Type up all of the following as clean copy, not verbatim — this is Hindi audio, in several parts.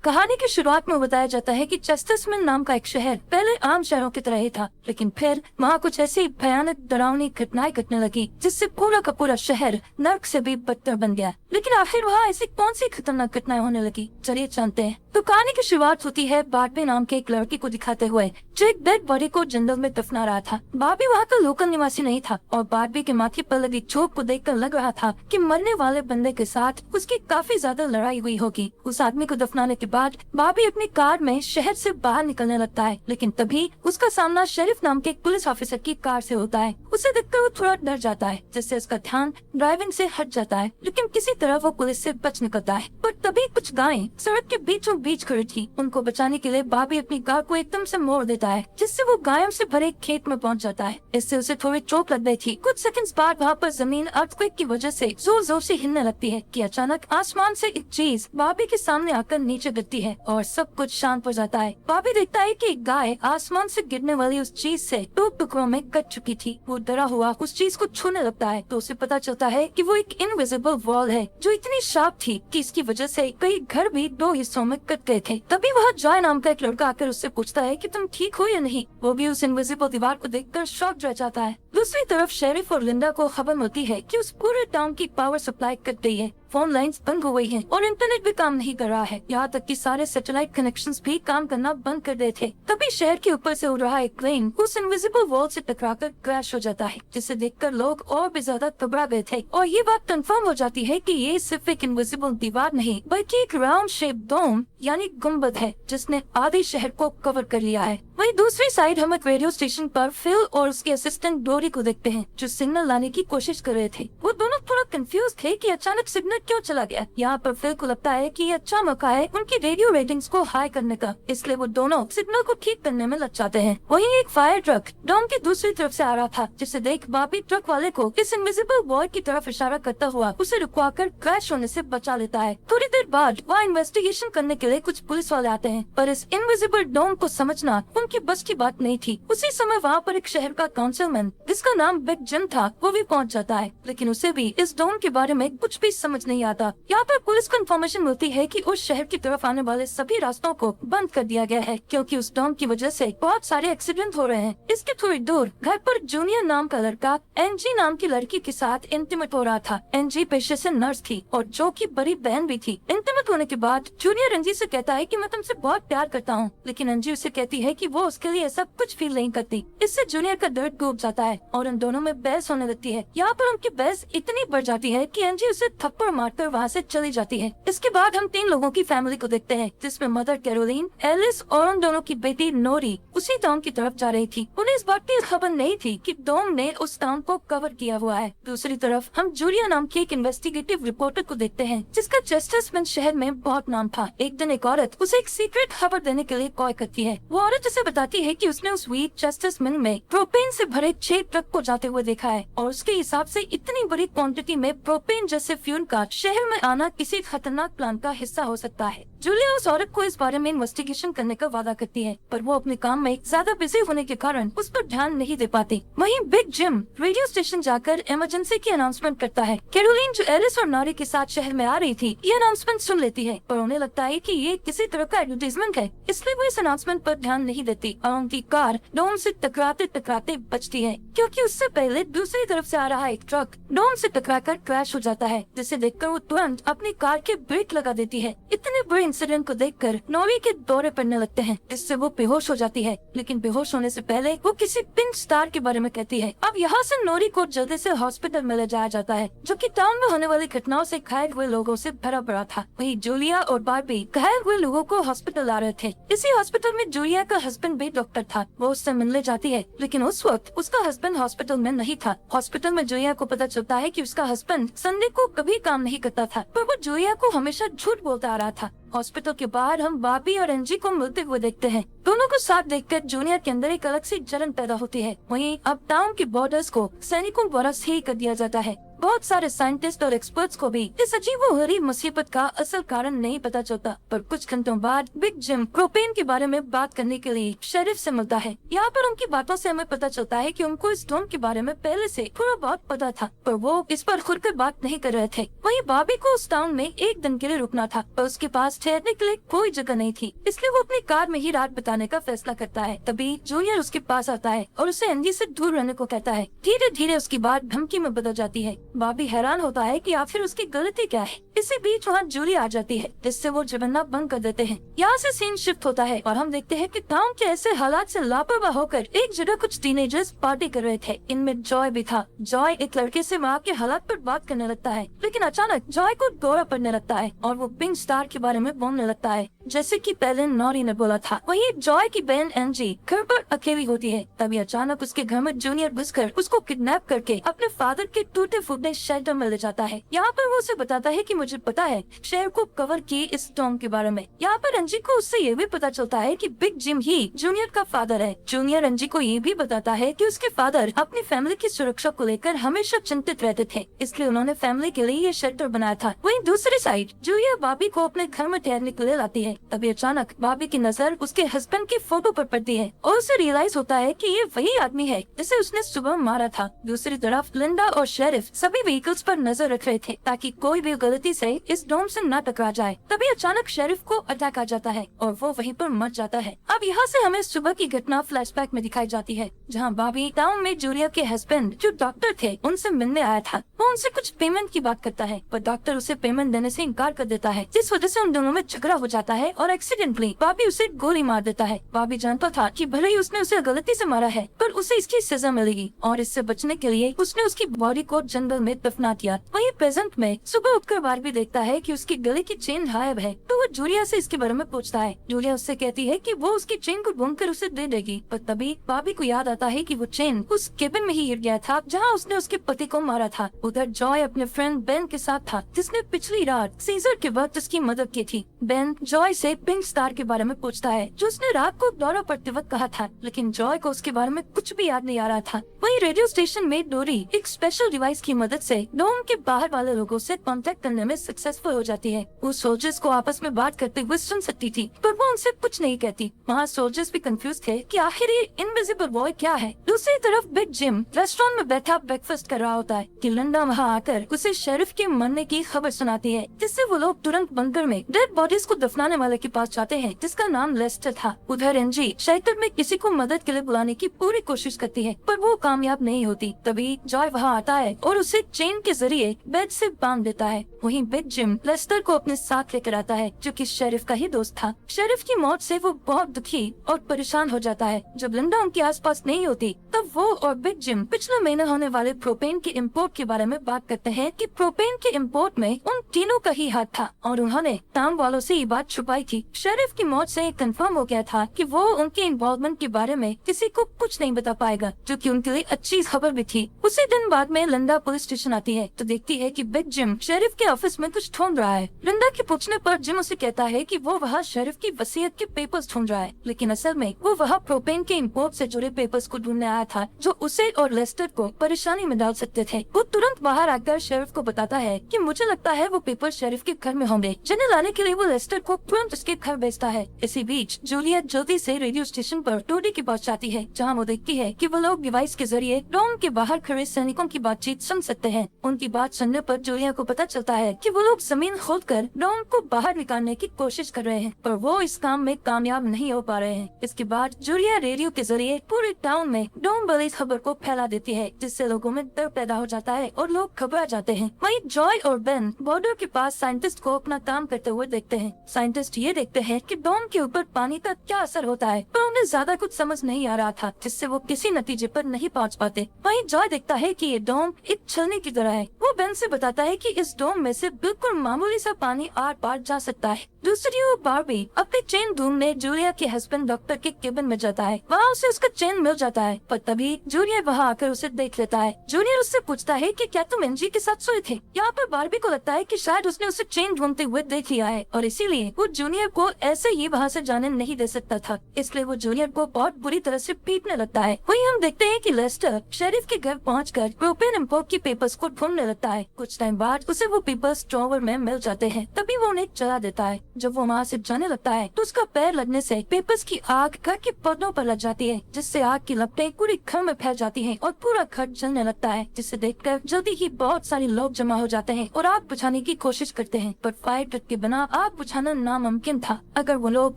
कहानी की शुरुआत में बताया जाता है कि चेस्टरस्मिन नाम का एक शहर पहले आम शहरों की तरह ही था, लेकिन फिर वहाँ कुछ ऐसी भयानक डरावनी घटनाएं घटने लगी जिससे पूरा का पूरा शहर नर्क से भी बदतर बन गया। लेकिन आखिर वहाँ ऐसी कौन सी खतरनाक घटनाएं होने लगी, चलिए जानते हैं। तो कहानी की शुरुआत होती है बार्बी नाम के एक लड़की को दिखाते हुए जो एक डेड बॉडी को जंगल में दफना रहा था। बार्बी वहाँ का लोकल निवासी नहीं था और बार्बी के माथे पर लगी चोट को देखकर लग रहा था कि मरने वाले बंदे के साथ उसकी काफी ज्यादा लड़ाई हुई होगी। उस आदमी को दफनाने के बाद बार्बी अपनी कार में शहर से बाहर निकलने लगता है, लेकिन तभी उसका सामना शेरिफ नाम के एक पुलिस ऑफिसर की कार से होता है। उसे देखकर वो थोड़ा डर जाता है, जिससे उसका ध्यान ड्राइविंग से हट जाता है, लेकिन किसी तरह वो पुलिस से बच निकलता है। पर तभी कुछ गायें सड़क के बीचों बीच खड़ी थी। उनको बचाने के लिए बार्बी अपनी कार को एकदम से मोड़ देता है, जिससे वो गायों से भरे एक खेत में पहुंच जाता है। इससे उसे थोड़ी चोट लग गई थी। कुछ सेकंड्स बाद वहाँ पर जमीन अर्थक्वेक की वजह से जोर जोर से हिलने लगती है कि अचानक आसमान से एक चीज बार्बी के सामने आकर नीचे गिरती है और सब कुछ शांत हो जाता है। बार्बी देखता है कि एक गाय आसमान से गिरने वाली उस चीज से दो टुकड़ों में कट चुकी थी। वो डरा हुआ उस चीज को छूने लगता है तो उसे पता चलता है कि वो एक इनविजिबल वॉल है जो इतनी शार्प थी कि इसकी वजह से कई घर भी दो हिस्सों में कट गए थे। तभी वह जॉय नाम का एक लड़का आकर उससे पूछता है कि तुम ठीक हो या नहीं। वो भी उस इनविजिबल दीवार को देखकर शॉक रह जाता है। दूसरी तरफ शेरिफ और लिंडा को खबर मिलती है कि उस पूरे टाउन की पावर सप्लाई कट गई है, फोन लाइंस बंद हो गई हैं और इंटरनेट भी काम नहीं कर रहा है। यहाँ तक कि सारे सैटेलाइट कनेक्शंस भी काम करना बंद कर गए थे। तभी शहर के ऊपर से उड़ रहा एक प्लेन उस इनविजिबल वॉल से टकराकर क्रैश हो जाता है, जिसे देखकर लोग और भी ज्यादा घबरा गए थे। और ये बात कंफर्म हो जाती है कि ये सिर्फ एक इनविजिबल दीवार नहीं बल्कि एक राउंड शेप डोम यानी गुम्बद है जिसने आधे शहर को कवर कर लिया है। वहीं दूसरी साइड हम एक रेडियो स्टेशन पर फिल और उसके असिस्टेंट डोरी को देखते हैं जो सिग्नल लाने की कोशिश कर रहे थे। वो दोनों थोड़ा कंफ्यूज थे कि अचानक सिग्नल क्यों चला गया। यहाँ पर फिल को लगता है कि ये अच्छा मौका है उनकी रेडियो रेटिंग्स को हाई करने का, इसलिए वो दोनों सिग्नल को ठीक करने में लग जाते हैं। वहीं एक फायर ट्रक डोम की दूसरी तरफ से आ रहा था, जिसे देख बार्बी ट्रक वाले को इस इनविजिबल वॉल की तरफ इशारा करता हुआ उसे रुकवाकर क्रैश होने से बचा लेता है। थोड़ी देर बाद वहाँ इन्वेस्टिगेशन करने के लिए कुछ पुलिस वाले आते हैं, पर इस इनविजिबल डोम को समझना उनकी बस की बात नहीं थी। उसी समय वहाँ पर एक शहर का काउंसिलमैन जिसका नाम बिग जिम था वो भी पहुँच जाता है, लेकिन उसे भी इस डोम के बारे में कुछ भी समझ नहीं आता। यहाँ पर पुलिस को इन्फॉर्मेशन मिलती है कि उस शहर की तरफ आने वाले सभी रास्तों को बंद कर दिया गया है क्योंकि उस डोम की वजह से बहुत सारे एक्सीडेंट हो रहे हैं। इसके थोड़ी दूर घर पर जूनियर नाम का लड़का एनजी नाम की लड़की के साथ इंटीमेट हो रहा था। एनजी पेशे से नर्स थी और जो की बड़ी बहन भी थी। इंटीमेट होने के बाद जूनियर एनजी से कहता है कि मैं तुमसे बहुत प्यार करता हूँ, लेकिन एनजी उसे कहती है कि वो उसके लिए ऐसा कुछ फील नहीं करती। इससे जूनियर का दर्द डूब जाता है और उन दोनों में बहस होने लगती है। यहाँ पर उनकी बहस इतनी बढ़ जाती है कि एनजी उसे थप्पड़ मारकर वहाँ से चली जाती है। इसके बाद हम 3 लोगों की फैमिली को देखते हैं, जिसमें मदर कैरोलिन, एलिस और उन दोनों की बेटी नोरी उसी टाउन की तरफ जा रही थी। उन्हें इस बात की खबर नहीं थी कि डोम ने उस टाउन को कवर किया हुआ है। दूसरी तरफ हम जूलिया नाम की एक इन्वेस्टिगेटिव रिपोर्टर को देखते हैं जिसका चेस्टरस्मिन शहर में बहुत नाम था। एक दिन एक औरत उसे एक सीक्रेट खबर देने के लिए कॉल करती है। वो औरत उसे बताती है कि उसने उस वीक चेस्टरस्मिन में प्रोपेन से भरे 6 ट्रक को जाते हुए देखा है और उसके हिसाब से इतनी बड़ी क्वांटिटी में प्रोपेन जैसे फ्यूल का शहर में आना किसी खतरनाक प्लान का हिस्सा हो सकता है। जूलिया उस औरत को इस बारे में इन्वेस्टिगेशन करने का वादा करती है, पर वो अपने काम में ज्यादा बिजी होने के कारण उस पर ध्यान नहीं दे पाती। वहीं बिग जिम रेडियो स्टेशन जाकर इमरजेंसी की अनाउंसमेंट करता है। कैरोलिन जो एलिस और नॉरी के साथ शहर में आ रही थी ये अनाउंसमेंट सुन लेती है, पर उन्हें लगता है कि ये किसी तरह का एडवर्टाइजमेंट है, इसलिए वो इस अनाउंसमेंट पर ध्यान नहीं देती और उनकी कार डोम से टकराते टकराते बचती है, क्योंकि उससे पहले दूसरी तरफ से आ रहा एक ट्रक डोम से टकराकर क्रैश हो जाता है, जिसे देखकर वो तुरंत अपनी कार के ब्रेक लगा देती है। इतने बड़े इंसिडेंट को देखकर नोरी के दौरे पड़ने लगते हैं, जिससे वो बेहोश हो जाती है, लेकिन बेहोश होने से पहले वो किसी पिंक स्टार के बारे में कहती है। अब यहाँ से नोरी को जल्दी से हॉस्पिटल में ले जाया जाता है, जो कि टाउन में होने वाली घटनाओं से घायल हुए लोगों से भरा पड़ा था। वहीं जूलिया और बार्बी घायल हुए लोगों को हॉस्पिटल ला रहे थे। इसी हॉस्पिटल में जूलिया का हस्बैंड भी डॉक्टर था। वो उससे मिलने जाती है, लेकिन उस वक्त उसका हस्बैंड हॉस्पिटल में नहीं था। हॉस्पिटल में जूलिया को पता चलता है कि उसका हस्बैंड संडे को कभी काम नहीं करता था, पर वो जूलिया को हमेशा झूठ बोलता आ रहा था। हॉस्पिटल के बाहर हम बार्बी और एनजी को मिलते हुए देखते हैं। दोनों को साथ देखकर जूनियर के अंदर एक अलग सी जलन पैदा होती है। वहीं अब टाउन के बॉर्डर्स को सैनिकों द्वारा सील कर दिया जाता है। बहुत सारे साइंटिस्ट और एक्सपर्ट्स को भी इस अजीबोगरीब मुसीबत का असल कारण नहीं पता चलता। पर कुछ घंटों बाद बिग जिम प्रोपेन के बारे में बात करने के लिए शेरिफ से मिलता है। यहाँ पर उनकी बातों से हमें पता चलता है कि उनको इस डोम के बारे में पहले से थोड़ा बहुत पता था, पर वो इस पर खुलकर बात नहीं कर रहे थे। वहीं बॉबी को उस टाउन में एक दिन के लिए रुकना था, पर उसके पास ठहरने के लिए कोई जगह नहीं थी, इसलिए वो अपनी कार में ही रात बिताने का फैसला करता है। तभी जूनियर उसके पास आता है और उसे एंडी से दूर रहने को कहता है। धीरे धीरे उसकी बात धमकी में बदल जाती है। बॉबी हैरान होता है कि आखिर उसकी गलती क्या है। इसी बीच वहाँ जूली आ जाती है, जिससे वो झगड़ना बंद कर देते हैं। यहाँ से सीन शिफ्ट होता है और हम देखते हैं कि टाउन के ऐसे हालात से लापरवाह होकर एक जगह कुछ टीनेजर्स पार्टी कर रहे थे। इनमें जॉय भी था। जॉय एक लड़के से वहाँ के हालात पर बात करने लगता है, लेकिन अचानक जॉय को दौरा पड़ने लगता है और वो पिंक स्टार के बारे में बोलने लगता है, जैसे कि पहले नॉरी ने बोला था। वहीं जॉय की बहन एंजी घर पर अकेली होती है। तभी अचानक उसके घर में जूनियर घुसकर उसको किडनैप करके अपने फादर के टूटे फूटे शेल्टर में ले जाता है। यहाँ पर वो उसे बताता है कि मुझे पता है शहर को कवर की इस टॉम के बारे में। यहाँ पर एंजी को उससे ये भी पता चलता है कि बिग जिम ही जूनियर का फादर है। जूनियर एंजी को ये भी बताता है कि उसके फादर अपनी फैमिली की सुरक्षा को लेकर हमेशा चिंतित रहते थे, इसलिए उन्होंने फैमिली के लिए ये शेल्टर बनाया था। वहीं दूसरी साइड जूलिया बॉबी को अपने घर में ठहरने के लिए लाती है। तभी अचानक बॉबी की नजर उसके हस्बैंड की फोटो पर पड़ती है और उसे रियलाइज होता है कि ये वही आदमी है जिसे उसने सुबह मारा था। दूसरी तरफ लिंडा और शेरिफ सभी व्हीकल्स पर नजर रख रहे थे ताकि कोई भी गलती से इस डोम से न टकरा जाए। तभी अचानक शेरिफ को अटैक आ जाता है और वो वहीं पर मर जाता है। अब यहाँ से हमें सुबह की घटना फ्लैशबैक में दिखाई जाती है, जहाँ बॉबी टाउन में जूलिया के हस्बैंड जो डॉक्टर थे उनसे मिलने आया था। वो उनसे कुछ पेमेंट की बात करता है, पर डॉक्टर उसे पेमेंट देने से इनकार कर देता है, जिस वजह से उन दोनों में झगड़ा हो जाता है और एक्सीडेंटली बॉबी उसे गोली मार देता है। बॉबी जानता था कि भले ही उसने उसे गलती से मारा है, पर उसे इसकी सजा मिलेगी और इससे बचने के लिए उसने उसकी बॉडी को जंगल में दफना दिया। वहीं प्रेजेंट में सुबह उठकर बॉबी देखता है कि उसकी गले की चेन गायब है, तो वो जूलिया से इसके बारे में पूछता है। जूलिया उससे कहती है कि वो उसकी चेन को ढूंढ कर उसे दे देगी, पर तभी बॉबी को याद आता है कि वो चेन उस केबिन में ही गिर गया था जहाँ उसने उसके पति को मारा था। उधर जॉय अपने फ्रेंड बेन के साथ था, जिसने पिछली रात सीजर के वक्त उसकी मदद की थी। बेन जॉय से पिंक स्टार के बारे में पूछता है, जो उसने रात को दौरा पड़ते वक्त कहा था, लेकिन जॉय को उसके बारे में कुछ भी याद नहीं आ रहा था। वहीं रेडियो स्टेशन में डोरी एक स्पेशल डिवाइस की मदद से डोम के बाहर वाले लोगों से कांटेक्ट करने में सक्सेसफुल हो जाती है। वो सोल्जर्स को आपस में बात करते हुए सुन सकती थी, पर वो उनसे कुछ नहीं कहती। वहाँ सोल्जर्स भी कंफ्यूज थे कि आखिर ये इनविजिबल बॉय क्या है। दूसरी तरफ बिग जिम रेस्टोरेंट में बैठा ब्रेकफास्ट कर रहा होता है कि लिंडा वहाँ आकर उसे शेरिफ के मरने की खबर सुनाती है, जिससे वो लोग तुरंत बंकर में डेड बॉडीज को दफनाने वाले के पास जाते हैं, जिसका नाम लेस्टर था। उधर एंजी शेल्टर में किसी को मदद के लिए बुलाने की पूरी कोशिश करती है, पर वो कामयाब नहीं होती। तभी जॉय वहाँ आता है और उसे चेन के जरिए बेड से बांध देता है। वहीं बिग जिम लेस्टर को अपने साथ लेकर आता है, जो कि शेरिफ का ही दोस्त था। शेरिफ की मौत से वो बहुत दुखी और परेशान हो जाता है। जब लिंडा उनके आसपास नहीं होती, तब वो और बिग जिम पिछले महीने होने वाले प्रोपेन के इम्पोर्ट के बारे में बात करते हैं कि प्रोपेन के इम्पोर्ट में उन तीनों का ही हाथ था और उन्होंने टाउन वालों से ये बात छुपाई थी। शेरिफ की मौत से कंफर्म हो गया था कि वो उनके इन्वॉल्वमेंट के बारे में किसी को कुछ नहीं बता पाएगा, जो कि उनके लिए अच्छी खबर भी थी। उसी दिन बाद में लिंडा पुलिस स्टेशन आती है तो देखती है कि बिग जिम शेरिफ के ऑफिस में कुछ ढूंढ रहा है। लिंडा के पूछने पर जिम उसे कहता है कि वो वहाँ शेरिफ की वसीयत के पेपर्स ढूंढ रहा है, लेकिन असल में वो वहाँ प्रोपेन के इम्पोर्ट से जुड़े पेपर्स को ढूंढने आया था, जो उसे और लेस्टर को परेशानी में डाल सकते थे। वो तुरंत बाहर आकर शेरिफ को बताता है कि मुझे लगता है वो पेपर शेरिफ के घर में होंगे, जिन्हें लाने के लिए वो लेस्टर को तुरंत उसके घर भेजता है। इसी बीच जूलिया जल्दी से रेडियो स्टेशन पर टोडी के पास जाती है, जहाँ वो देखती है कि वो लोग डिवाइस के जरिए डोम के बाहर खड़े सैनिकों की बातचीत सुन सकते हैं। उनकी बात सुनने पर जूलिया को पता चलता है कि वो लोग जमीन खोदकर डोम को बाहर निकालने की कोशिश कर रहे हैं, पर वो इस काम में कामयाब नहीं हो पा रहे हैं। इसके बाद जूलिया रेडियो के जरिए पूरे टाउन में डोम वाली खबर को फैला देती है, जिससे लोगों में डर पैदा हो जाता है और लोग घबरा जाते हैं। वहीं जॉय और बेन बॉर्डर के पास साइंटिस्ट को अपना काम करते हुए देखते हैं। साइंटिस्ट ये देखते हैं कि डोम के ऊपर पानी का क्या असर होता है, पर उन्हें ज्यादा कुछ समझ नहीं आ रहा था, जिससे वो किसी नतीजे पर नहीं पहुंच पाते। वहीं जॉय देखता है कि ये डोम एक छलनी की तरह है। वो बेन से बताता है कि इस डोम में से बिल्कुल मामूली सा पानी आर पार जा सकता है। दूसरी ओर बार्बी अपनी चेन ढूंढने जूलिया के हस्बैंड डॉक्टर के केबिन में जाता है। वहाँ उसे उसका चेन मिल जाता है, पर तभी जूनियर वहाँ आकर उसे देख लेता है। जूनियर उससे पूछता है कि क्या तुम एनजी के साथ सोए थे। यहाँ पर बार्बी को लगता है कि शायद उसने उसे चेन ढूंढते हुए देख लिया है और इसीलिए वो जूनियर को ऐसे ही वहाँ से जाने नहीं दे सकता था, इसलिए वो जूनियर को बहुत बुरी तरह से पीटने लगता है। वहीं हम देखते हैं कि लेस्टर शेरिफ के घर पहुंचकर प्रोपेन इंपोर्ट की पेपर्स को ढूंढने लगता है। कुछ टाइम बाद उसे वो पेपर्स ड्रॉवर में मिल जाते हैं, तभी वो उन्हें जला देता है। जब वो वहाँ से जाने लगता है तो उसका पैर लगने से पेपर्स की आग घर के पर्दों पर लग जाती है, जिससे आग की लपटें पूरे घर में फैल जाती हैं और पूरा घर जलने लगता है, जिसे देखकर जल्दी ही बहुत सारे लोग जमा हो जाते हैं और आग बुझाने की कोशिश करते हैं, पर फायर ट्रक के बिना आग बुझाना नामुमकिन था। अगर वो लोग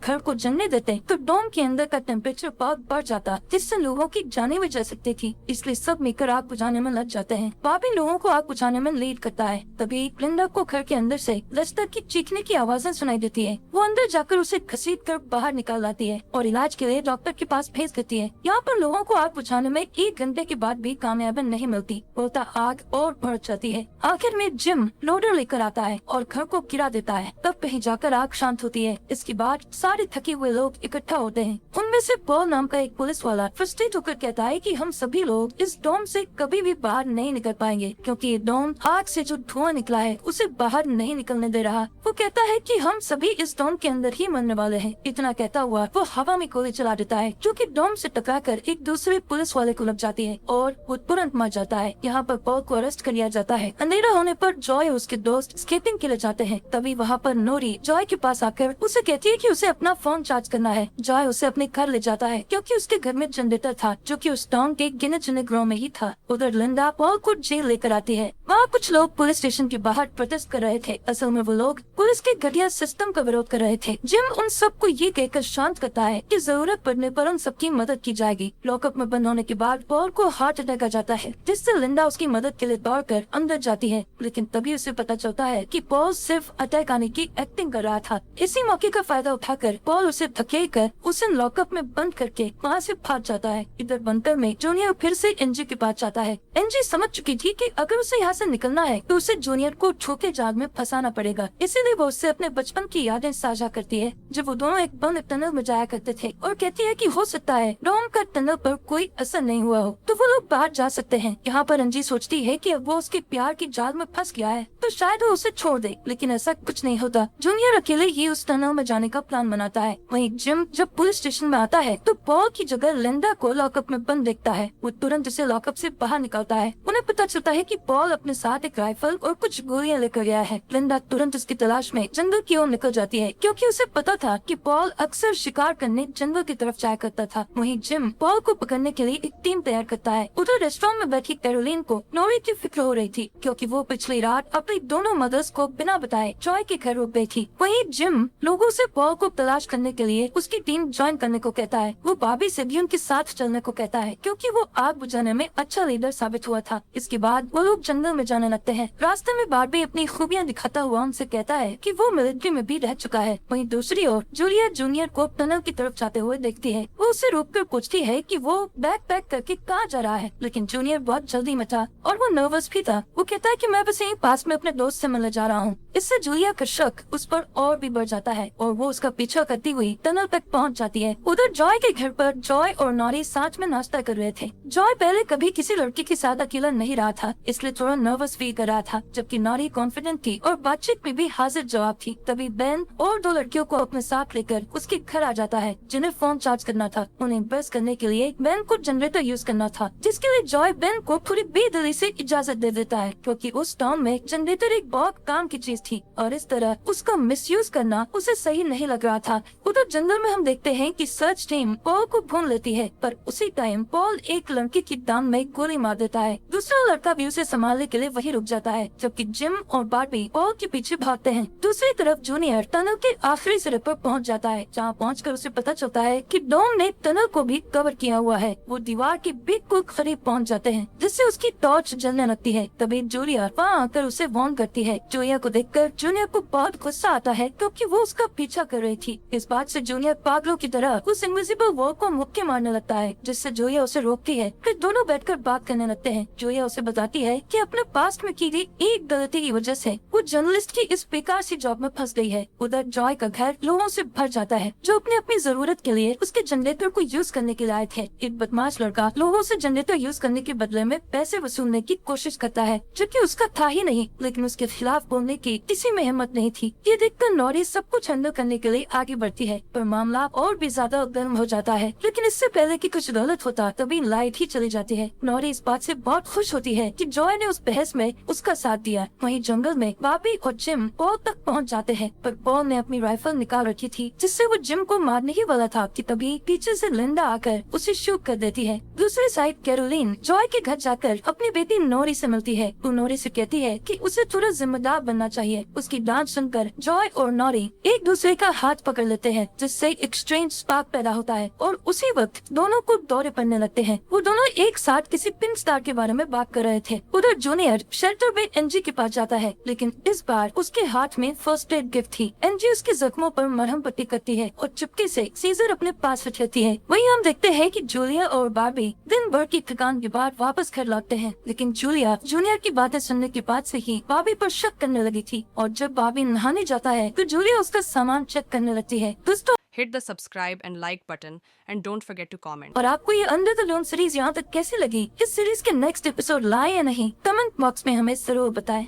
घर को जलने देते तो डोम के अंदर का टेम्परेचर बहुत बढ़ जाता, जिससे लोगों की जानें भी जा सकती थी, इसलिए सब मिलकर आग बुझाने में लग जाते हैं। बाबी लोगों को आग बुझाने में लीड करता है। तभी लिंडा को घर के अंदर से लेस्टर की चीखने की आवाजें सुनाई देती है। वो अंदर जाकर उसे घसीट कर बाहर निकाल लाती है और इलाज के लिए डॉक्टर के पास भेज देती है। यहाँ पर लोगों को आग बुझाने में 1 घंटे के बाद भी कामयाबी नहीं मिलती, बोलता आग और बढ़ जाती है। आखिर में जिम लोडर लेकर आता है और घर को गिरा देता है, तब कहीं जाकर आग शांत होती है। इसके बाद सारे थके हुए लोग इकट्ठा होते हैं। उनमें से पॉल नाम का एक पुलिस वाला फ्रस्ट्रेट होकर कहता है कि हम सभी लोग इस डोम से कभी भी बाहर नहीं निकल पाएंगे, क्योंकि ये डोम आग से जो धुआं निकला है उसे बाहर नहीं निकलने दे रहा। वो कहता है कि हम सभी इस डोम के अंदर ही मरने वाले हैं। इतना कहता हुआ वो हवा में गोली चला देता है, जो कि डोम से टकराकर एक दूसरे पुलिस वाले को लग जाती है और वो तुरंत मर जाता है। यहाँ पर पॉल को अरेस्ट कर लिया जाता है। अंधेरा होने पर जॉय और उसके दोस्त स्केपिंग के लिए जाते हैं। तभी वहाँ पर नोरी जॉय के पास आकर उसे कहती है कि उसे अपना फोन चार्ज करना है। जॉय उसे अपने घर ले जाता है, क्योंकि उसके घर में जनरेटर था, जो कि उस टाउन के गिने चुने ग्रोह में ही था। उधर लिंडा पॉल को जेल लेकर आती है। वहाँ कुछ लोग पुलिस स्टेशन के बाहर प्रोटेस्ट कर रहे थे। असल में वो लोग पुलिस के घटिया सिस्टम का विरोध कर रहे थे। जिम उन सबको ये कहकर शांत करता है कि जरूरत पड़ने पर उन सबकी मदद की जाएगी। लॉकअप में बंद होने के बाद पॉल को हार्ट अटैक आ जाता है, जिससे लिंडा उसकी मदद के लिए दौड़कर अंदर जाती है, लेकिन तभी उसे पता चलता है कि पॉल सिर्फ अटैक आने की एक्टिंग कर रहा था। इसी मौके का फायदा उठाकर पॉल उसे धकेलकर उसे लॉकअप में बंद करके वहाँ से भाग जाता है। इधर बंकर में जूनियर फिर से एनजी के पास जाता है। एनजी समझ चुकी थी कि अगर उसे यहाँ से निकलना है तो उसे जूनियर को छोटे जाल में फंसाना पड़ेगा, इसीलिए वो उससे अपने बचपन की यादें साझा करती है, जब वो दोनों एक बंद टनल में जाया करते थे, और कहती है कि हो सकता है डोम का टनल पर कोई असर नहीं हुआ हो तो वो लोग बाहर जा सकते हैं। यहाँ पर एनजी सोचती है कि अब वो उसके प्यार की जाल में फंस गया है तो शायद वो उसे छोड़ दे, लेकिन ऐसा कुछ नहीं होता। जूनियर अकेले ही उस टनल में जाने का प्लान बनाता है। वहीं जिम जब पुलिस स्टेशन में आता है तो पॉल की जगह लिंडा को लॉकअप में बंद देखता है। वो तुरंत उसे लॉकअप से बाहर निकालता है। उन्हें पता चलता है कि पॉल अपने साथ एक राइफल और कुछ गोलियां लेकर गया है। लिंडा तुरंत उसकी तलाश में जंगल की ओर निकल जाती है, क्योंकि उसे पता था कि पॉल अक्सर शिकार करने जंगल की तरफ जाया करता था। वहीं जिम पॉल को पकड़ने के लिए एक टीम तैयार करता है। उधर रेस्टोरेंट में बैठी कैरोलिन को नोरी की फिक्र हो रही थी, क्योंकि वो पिछली रात अपनी दोनों मदर्स को बिना बताए जॉय के घर रुक गई थी। वहीं जिम लोगों से पॉल को तलाश करने के लिए उसकी टीम ज्वाइन करने को कहता है। वो बाबी से भी उनके साथ चलने को कहता है, क्योंकि वो आग बुझाने में अच्छा लीडर साबित हुआ था। इसके बाद वो लोग जंगल में जाने लगते हैं। रास्ते में बार्बी अपनी खूबियां दिखाता हुआ उनसे कहता है कि वो मिलिट्री में भी रह चुका है। वहीं दूसरी ओर जूलिया जूनियर को टनल की तरफ जाते हुए देखती है। वो उसे रोककर पूछती है कि वो बैग पैक करके कहाँ जा रहा है, लेकिन जूनियर बहुत जल्दी में था और वो नर्वस भी था। वो कहता है कि मैं बस यहीं पास में अपने दोस्त से मिलने जा रहा हूँ। इससे जूलिया का शक उस पर और भी बढ़ जाता है और वो उसका पीछा करती हुई टनल तक पहुँच जाती है। उधर जॉय के घर पर जॉय और नॉरी साथ में नाश्ता कर रहे थे। जॉय पहले कभी किसी लड़की के साथ अकेला नहीं रहा था, इसलिए थोड़ा नर्वस फील कर रहा था, जबकि नॉरी कॉन्फिडेंट थी और बातचीत में भी हाजिर जवाब थी। तभी बेन और 2 लड़कियों को अपने साथ लेकर उसके घर आ जाता है, जिन्हें फोन चार्ज करना था। उन्हें इम्प्रेस करने के लिए बेन को जनरेटर यूज करना था, जिसके लिए जॉय बेन को थोड़ी बेदिली से इजाजत दे देता है, क्योंकि उस टाउन में जनरेटर एक बहुत काम की चीज थी और इस तरह उसका मिसयूज करना उसे सही नहीं लग रहा था। उधर जंगल में हम देखते हैं कि सर्च टीम पॉल को ढूंढ लेती है, पर उसी टाइम पॉल एक लड़की की टांग में गोली मार देता है। दूसरा लड़का भी उसे संभालने के लिए वही रुक जाता है, जबकि जिम और बार्बी पॉल के पीछे भागते हैं। दूसरी तरफ जूनियर टनल के आखिरी सिरे पर पहुंच जाता है, जहां पहुंचकर उसे पता चलता है कि डोम ने टनल को भी कवर किया हुआ है। वो दीवार के बिल्कुल करीब पहुंच जाते हैं, जिससे उसकी टॉर्च जलने लगती है। तभी जूलिया वहाँ आकर उसे वार्न करती है। जूलिया को देखकर जूनियर को बहुत गुस्सा आता है, क्योंकि वो उसका पीछा कर रही थी। इस बात से जूनियर पागलों की तरह उस इनविजिबल वॉल को मुक्के मारने लगता है, जिससे जूलिया उसे रोकती है। फिर दोनों बैठकर बात करने लगते हैं। जूलिया उसे बताती है कि अपने पास्ट में की गई एक गलती की वजह से वो वो जर्नलिस्ट की इस बेकार सी जॉब में फंस गई है। उधर जॉय का घर लोगों से भर जाता है जो अपनी जरूरत के लिए उसके जनरेटर को यूज करने के लिए आए थे। एक बदमाश लड़का लोगों से जनरेटर यूज करने के बदले में पैसे वसूलने की कोशिश करता है, जो कि उसका था ही नहीं, लेकिन उसके खिलाफ बोलने की किसी में हिम्मत नहीं थी। ये देखकर नौरी सब कुछ हैंडल करने के लिए आगे बढ़ती है, पर मामला और भी ज्यादा गर्म हो जाता है। लेकिन इससे पहले कि कुछ गलत होता तभी लाइट ही चली जाती है। नौरी इस बात से बहुत खुश होती है कि जॉय ने उस बहस में उसका साथ दिया। वहीं जंगल में बॉबी और जिम पॉल तक पहुंच जाते हैं, पर पॉल ने अपनी राइफल निकाल रखी थी जिससे वो जिम को मारने ही वाला था कि तभी पीछे से लिंडा आकर उसे शूट कर देती है। दूसरी साइड कैरोलिन जॉय के घर जाकर अपनी बेटी नौरी से मिलती है। वो नौरी से कहती है कि उसे थोड़ा जिम्मेदार बनना चाहिए। उसकी डांट सुनकर जॉय और नौरी एक दूसरे का हाथ पकड़ लेते हैं, जिससे एक स्ट्रेंज स्पार्क पैदा होता है और उसी वक्त दोनों को दौरे पड़ने लगते हैं। वो दोनों एक साथ किसी पिंक स्टार के बारे में बात कर रहे थे। उधर जूनियर शेल्टर में एनजी के पास जाता है, लेकिन इस बार उसके हाथ में फर्स्ट एड गिफ्ट थी। एनजी उसके जख्मों पर मरहम पट्टी करती है और चुपके से सीजर अपने पास रख लेती है। वहीं हम देखते हैं कि जूलिया और बार्बी दिन भर की थकान के बाद वापस घर लौटते हैं, लेकिन जूलिया जूनियर की बातें सुनने के बाद से ही बार्बी पर शक करने लगी थी और जब बार्बी नहाने जाता है तो जूलिया उसका सामान चेक करने लगती है। दोस्तों, hit the subscribe and like button and don't forget to comment. और आपको ये अंडर द लोन सीरीज यहाँ तक कैसी लगी? इस सीरीज के नेक्स्ट एपिसोड लाए या नहीं, कमेंट बॉक्स में हमें जरूर बताएं।